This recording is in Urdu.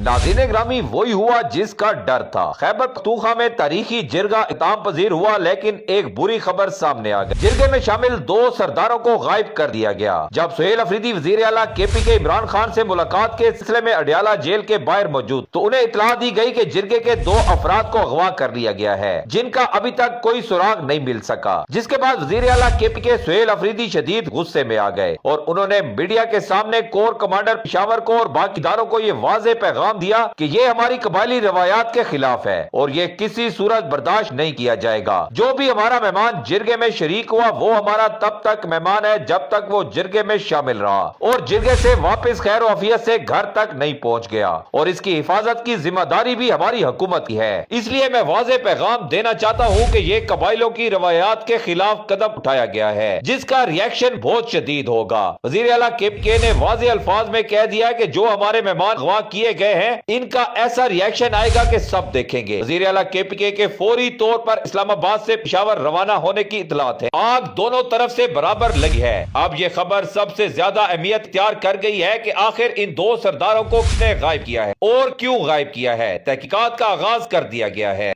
ناظرین گرامی، وہی ہوا جس کا ڈر تھا۔ خیبر پختونخوا میں تاریخی جرگہ اختتام پذیر ہوا، لیکن ایک بری خبر سامنے آ گئی۔ جرگے میں شامل 2 سرداروں کو غائب کر دیا گیا۔ جب سہیل افریدی وزیر اعلیٰ KP کے عمران خان سے ملاقات کے سلسلے میں اڈیالہ جیل کے باہر موجود تو انہیں اطلاع دی گئی کہ جرگے کے 2 افراد کو اغوا کر لیا گیا ہے، جن کا ابھی تک کوئی سراغ نہیں مل سکا۔ جس کے بعد وزیر اعلیٰ KP کے سہیل افریدی شدید غصے میں آ گئے اور انہوں نے میڈیا کے سامنے کور کمانڈر پشاور کو اور باقی اداروں کو یہ واضح پیغام دیا کہ یہ ہماری قبائلی روایات کے خلاف ہے اور یہ کسی صورت برداشت نہیں کیا جائے گا۔ جو بھی ہمارا مہمان جرگے میں شریک ہوا وہ ہمارا تب تک مہمان ہے جب تک وہ جرگے میں شامل رہا اور جرگے سے واپس خیر و عافیت سے گھر تک نہیں پہنچ گیا، اور اس کی حفاظت کی ذمہ داری بھی ہماری حکومت کی ہے۔ اس لیے میں واضح پیغام دینا چاہتا ہوں کہ یہ قبائلیوں کی روایات کے خلاف قدم اٹھایا گیا ہے، جس کا ریئیکشن بہت شدید ہوگا۔ وزیر اعلیٰ KP نے واضح الفاظ میں کہہ دیا کہ جو ہمارے مہمان اغوا کیے گئے ہیں ان کا ایسا ریئیکشن آئے گا کہ سب دیکھیں گے۔ وزیر اعلیٰ KP کے فوری طور پر اسلام آباد سے پشاور روانہ ہونے کی اطلاعات ہے۔ آگ دونوں طرف سے برابر لگی ہے۔ اب یہ خبر سب سے زیادہ اہمیت اختیار کر گئی ہے کہ آخر ان 2 سرداروں کو کس نے غائب کیا ہے اور کیوں غائب کیا ہے۔ تحقیقات کا آغاز کر دیا گیا ہے۔